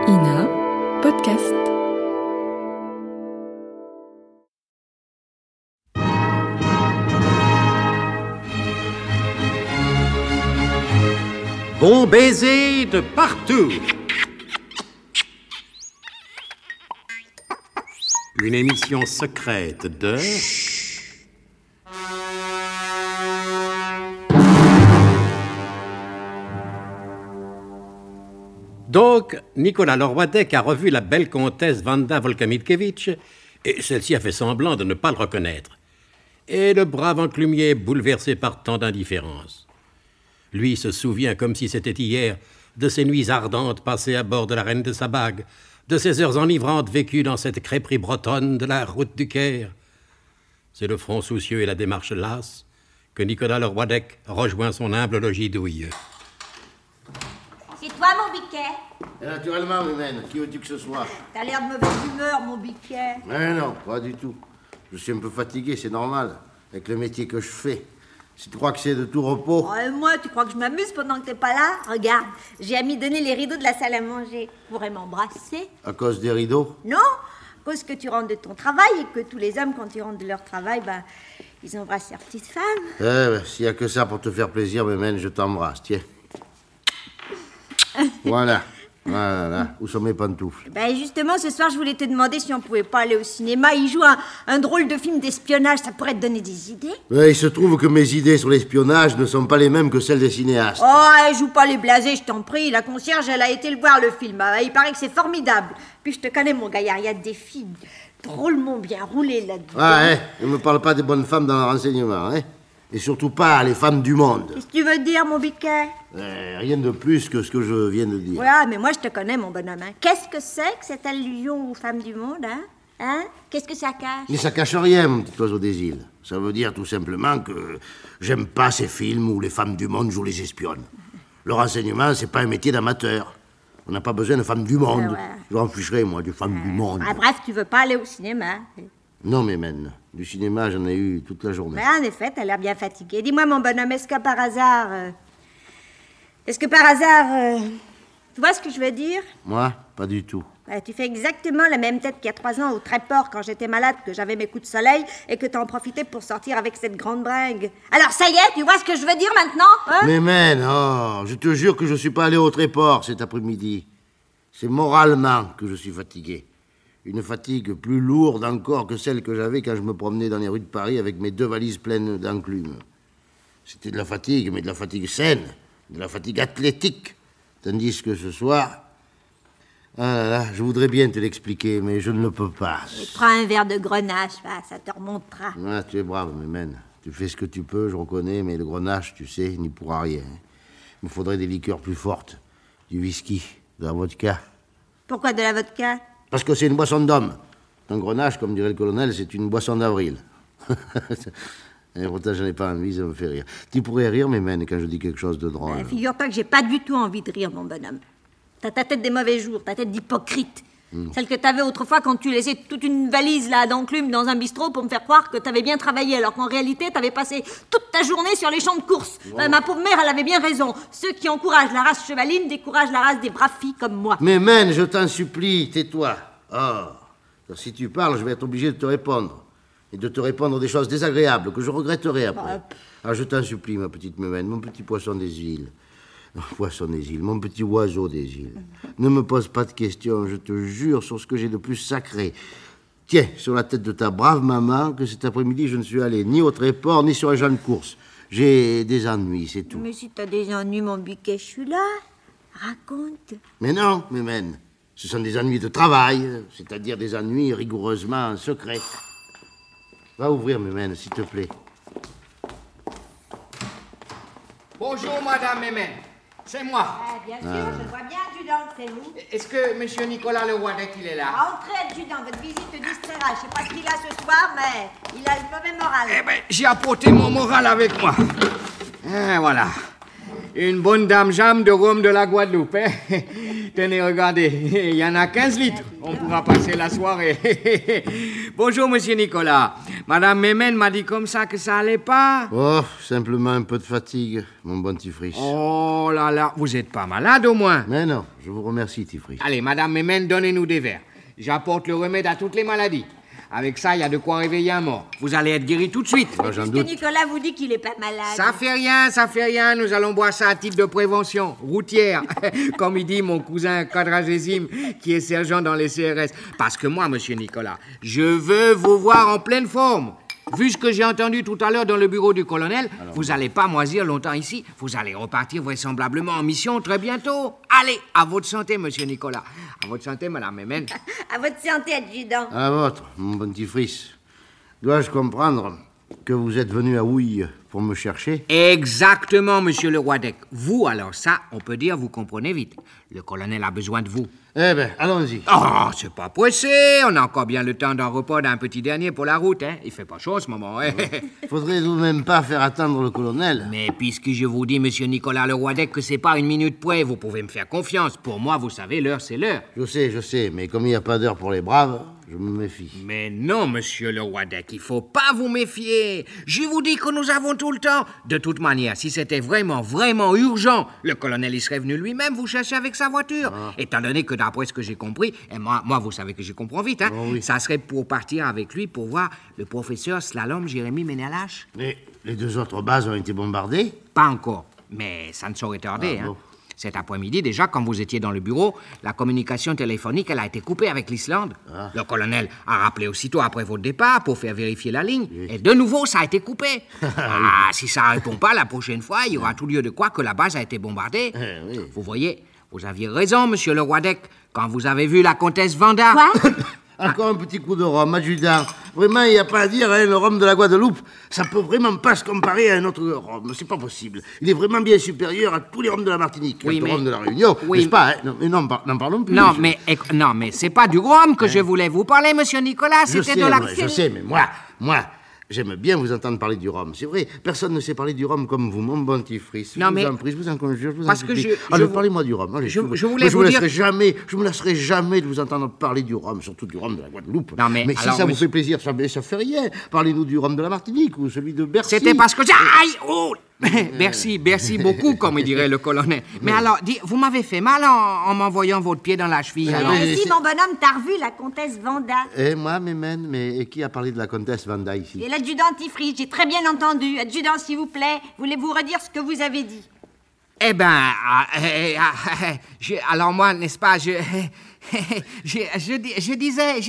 Ina Podcast. Bon baiser de partout. Une émission secrète de... Donc, Nicolas Lorwadek a revu la belle comtesse Wanda Volkamilkevitch et celle-ci a fait semblant de ne pas le reconnaître. Et le brave enclumier est bouleversé par tant d'indifférence. Lui se souvient, comme si c'était hier, de ses nuits ardentes passées à bord de la Reine de Sabag, de ces heures enivrantes vécues dans cette crêperie bretonne de la route du Caire. C'est le front soucieux et la démarche lasse que Nicolas Lorwadek rejoint son humble logis douilleux. C'est toi, mon biquet? Naturellement, Mimène, qui veux-tu que ce soit? T'as l'air de mauvaise humeur, mon biquet. Mais non, pas du tout. Je suis un peu fatigué, c'est normal, avec le métier que je fais. Si tu crois que c'est de tout repos... Oh, et moi, tu crois que je m'amuse pendant que t'es pas là? Regarde, j'ai amidonné les rideaux de la salle à manger. Tu pourrais m'embrasser? À cause des rideaux? Non, à cause que tu rentres de ton travail et que tous les hommes, quand ils rentrent de leur travail, ils embrassent leur petite femme. S'il y a que ça pour te faire plaisir, Mimène, je t'embrasse, tiens. Voilà. Voilà, où sont mes pantoufles? Justement, ce soir, je voulais te demander si on pouvait pas aller au cinéma. Il joue un drôle de film d'espionnage, ça pourrait te donner des idées. Il se trouve que mes idées sur l'espionnage ne sont pas les mêmes que celles des cinéastes. Oh, elle joue pas les blasés, je t'en prie. La concierge, elle a été le voir, le film. Il paraît que c'est formidable. Puis je te connais, mon gaillard, il y a des filles drôlement bien roulées là-dedans. Ne me parle pas des bonnes femmes dans le renseignement, Et surtout pas les femmes du monde. Qu'est-ce que tu veux dire, mon biquet? Rien de plus que ce que je viens de dire. Ouais, mais moi, je te connais, mon bonhomme. Qu'est-ce que c'est que cette allusion aux femmes du monde, Qu'est-ce que ça cache? Mais ça cache rien, mon petit oiseau des îles. Ça veut dire tout simplement que j'aime pas ces films où les femmes du monde jouent les espionnes. Le renseignement, c'est pas un métier d'amateur. On n'a pas besoin de femmes du monde. Ouais. Je m'en ficherai, moi, des femmes du monde. Bref, tu veux pas aller au cinéma? Non, Mimène. Du cinéma, j'en ai eu toute la journée. En effet, t'as l'air bien fatigué. Dis-moi, mon bonhomme, est-ce que par hasard... tu vois ce que je veux dire? Moi, pas du tout. Tu fais exactement la même tête qu'il y a 3 ans au Tréport quand j'étais malade, que j'avais mes coups de soleil et que t'en profitais pour sortir avec cette grande bringue. Alors ça y est, tu vois ce que je veux dire maintenant, Mimène, je te jure que je suis pas allé au Tréport cet après-midi. C'est moralement que je suis fatigué. Une fatigue plus lourde encore que celle que j'avais quand je me promenais dans les rues de Paris avec mes 2 valises pleines d'enclumes. C'était de la fatigue, mais de la fatigue saine, de la fatigue athlétique. Tandis que ce soir... je voudrais bien te l'expliquer, mais je ne le peux pas. Prends un verre de grenache, ça te remontera. Tu es brave, Mimène. Tu fais ce que tu peux, je reconnais, mais le grenache, tu sais, il n'y pourra rien. Il me faudrait des liqueurs plus fortes, du whisky, de la vodka. Pourquoi de la vodka? Parce que c'est une boisson d'homme. Un grenache, comme dirait le colonel, c'est une boisson d'avril. Et pourtant, j'en ai pas envie, ça me fait rire. Tu pourrais rire, Mimène, quand je dis quelque chose de drôle. Figure-toi que j'ai pas du tout envie de rire, mon bonhomme. T'as ta tête des mauvais jours, ta tête d'hypocrite. Celle que t'avais autrefois quand tu laissais toute une valise d'enclumes dans un bistrot pour me faire croire que t'avais bien travaillé, alors qu'en réalité, t'avais passé toute ta journée sur les champs de course. Ma pauvre mère, elle avait bien raison. Ceux qui encouragent la race chevaline découragent la race des braves filles comme moi. Mimène, je t'en supplie, tais-toi. Si tu parles, je vais être obligé de te répondre. Et de te répondre des choses désagréables que je regretterai après. Je t'en supplie, ma petite Mimène, mon petit poisson des îles. Poisson des îles, mon petit oiseau des îles. Ne me pose pas de questions, je te jure, sur ce que j'ai de plus sacré. Tiens, sur la tête de ta brave maman, que cet après-midi, je ne suis allé ni au Tréport, ni sur un champ de course. J'ai des ennuis, c'est tout. Mais si t'as des ennuis, mon biquet, je suis là. Raconte. Mais non, Mimène. Ce sont des ennuis de travail, c'est-à-dire des ennuis rigoureusement secrets. Va ouvrir, Mimène, s'il te plaît. Bonjour, Madame Mimène. C'est moi. Bien sûr, je vois bien, adjudant, c'est vous. Est-ce que Monsieur Nicolas Lorwadek, il est là? Entrez, adjudant, votre visite te distraira. Je sais pas ce qu'il a ce soir, mais il a le mauvais moral. J'ai apporté mon moral avec moi. Voilà. Une bonne dame jam de rhum de la Guadeloupe. Tenez, regardez, il y en a 15 litres. On pourra passer la soirée. Bonjour, monsieur Nicolas. Madame Mémène m'a dit comme ça que ça allait pas. Oh, simplement un peu de fatigue, mon bon Tifris. Oh là là, vous êtes pas malade au moins. Mais non, je vous remercie, Tifris. Allez, madame Mémène, donnez-nous des verres. J'apporte le remède à toutes les maladies. Avec ça, il y a de quoi réveiller un mort. Vous allez être guéri tout de suite. J'en Puisque doute. Nicolas vous dit qu'il est pas malade. Ça fait rien. Nous allons boire ça à titre de prévention, routière. Comme il dit mon cousin quadragésime, qui est sergent dans les CRS. Parce que moi, monsieur Nicolas, je veux vous voir en pleine forme. Vu ce que j'ai entendu tout à l'heure dans le bureau du colonel, vous allez pas moisir longtemps ici. Vous allez repartir vraisemblablement en mission très bientôt. Allez, à votre santé, monsieur Nicolas. À votre santé, madame Mémène. À votre santé, adjudant. À votre, mon bon Tifris. Dois-je comprendre que vous êtes venu à Houille pour me chercher? Exactement, monsieur le Roidec. Vous, alors ça, on peut dire, vous comprenez vite. Le colonel a besoin de vous. Eh bien, allons-y. Oh, c'est pas pressé. On a encore bien le temps d'un repas d'un petit dernier pour la route, hein. Il fait pas chaud en ce moment, hein. Faudrait tout de même pas faire attendre le colonel. Mais puisque je vous dis, monsieur Nicolas le Roidec, que c'est pas une minute près, vous pouvez me faire confiance. Pour moi, vous savez, l'heure, c'est l'heure. Je sais, mais comme il n'y a pas d'heure pour les braves, je me méfie. Mais non, monsieur le Roidec, il faut pas vous méfier. Je vous dis que nous avons tout le temps. De toute manière, si c'était vraiment urgent, le colonel y serait venu lui-même vous chercher avec sa voiture. Étant donné que d'après ce que j'ai compris, et moi, vous savez que je comprends vite, hein, Oh oui. ça serait pour partir avec lui pour voir le professeur Slalom Jérémy Ménalache. Mais les deux autres bases ont été bombardées? Pas encore, mais ça ne saurait tarder. Ah bon. Hein. Cet après-midi, déjà, quand vous étiez dans le bureau, la communication téléphonique, elle a été coupée avec l'Islande. Ah. Le colonel a rappelé aussitôt après votre départ pour faire vérifier la ligne. Et de nouveau, ça a été coupé. Si ça ne répond pas, la prochaine fois, il y aura tout lieu de croire que la base a été bombardée. Oui. Vous voyez, vous aviez raison, monsieur le Roidec, quand vous avez vu la comtesse Vanda. Quoi? Encore un petit coup de rhum, adjudant. Vraiment, il n'y a pas à dire, hein, le rhum de la Guadeloupe, ça peut vraiment pas se comparer à un autre rhum. C'est pas possible. Il est vraiment bien supérieur à tous les rhums de la Martinique, Oui, le mais- rhum de la Réunion, Oui, n'est-ce pas? Hein? Non, mais n'en parlons plus. Non, monsieur. mais c'est pas du rhum que je voulais vous parler, monsieur Nicolas, Je c'était sais, de la... je sais, mais moi, j'aime bien vous entendre parler du rhum. C'est vrai, personne ne sait parler du rhum comme vous, mon bon Tifris. Non, je mais- vous en prie, je vous en conjure, je vous Parce en que supplie. je Allez, vous- parlez-moi du rhum. Allez, je vous voulais je vous laisserai dire- jamais, je me lasserai jamais de vous entendre parler du rhum, surtout du rhum de la Guadeloupe. Non, mais si alors, ça vous monsieur- fait plaisir, ça fait rien. Parlez-nous du rhum de la Martinique ou celui de Bercy. C'était parce que... Aïe, oh Merci beaucoup, comme dirait le colonel. Mais alors, vous m'avez fait mal en m'envoyant votre pied dans la cheville. alors. mais- Si, mon bonhomme, t'as revu la comtesse Vanda. Et moi, Mémène, mais qui a parlé de la comtesse Vanda ici? Et l'adjudant Tifris, j'ai très bien entendu. Adjudant, s'il vous plaît, voulez-vous redire ce que vous avez dit? Eh ben, alors moi, n'est-ce pas, je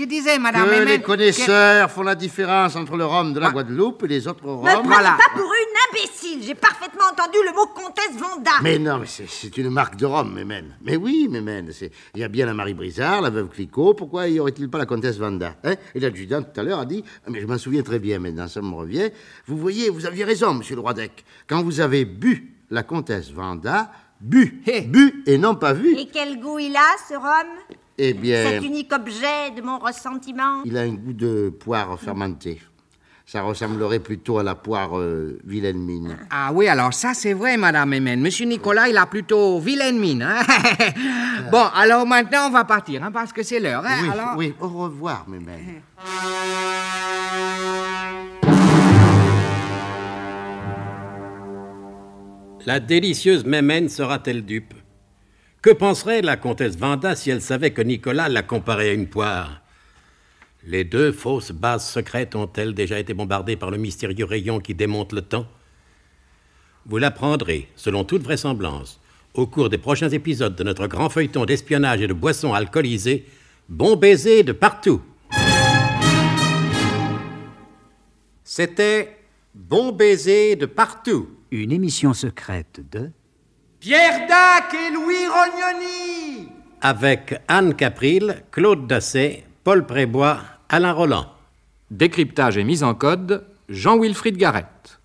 disais, madame Que Mémène, les connaisseurs font la différence entre le rhum de la Guadeloupe et les autres Me rhums. prenez Voilà. pas pour une imbécile. J'ai parfaitement entendu le mot comtesse Vanda. Mais non, mais c'est une marque de rhum, Mémène. Mais oui, Mémène, il y a bien la Marie Brizard, la veuve Clicquot, pourquoi y aurait-il pas la comtesse Vanda, hein? Et l'adjudant, tout à l'heure, a dit, mais je m'en souviens très bien maintenant, ça me revient, vous voyez, vous aviez raison, monsieur le Roidec, quand vous avez bu la comtesse Vanda, bu et non pas vu, Et quel goût il a, ce rhum? eh bien, Cet unique objet de mon ressentiment? il a un goût de poire fermentée. Ça ressemblerait plutôt à la poire vilaine mine. Ah oui, alors ça c'est vrai, madame Mémène. Monsieur Nicolas, il a plutôt vilaine mine. Hein? Bon, alors maintenant on va partir, hein, parce que c'est l'heure. Hein? Oui, alors... oui, au revoir, Mémène. La délicieuse Mémène sera-t-elle dupe? Que penserait la comtesse Vanda si elle savait que Nicolas la comparait à une poire? Les deux fausses bases secrètes ont-elles déjà été bombardées par le mystérieux rayon qui démonte le temps? Vous l'apprendrez, selon toute vraisemblance, au cours des prochains épisodes de notre grand feuilleton d'espionnage et de boissons alcoolisées, Bon baiser de partout. C'était Bon baiser de partout. Une émission secrète de... Pierre Dac et Louis Rognoni. Avec Anne Capril, Claude Dasset, Paul Prébois, Alain Roland. Décryptage et mise en code, Jean-Wilfried Garrett.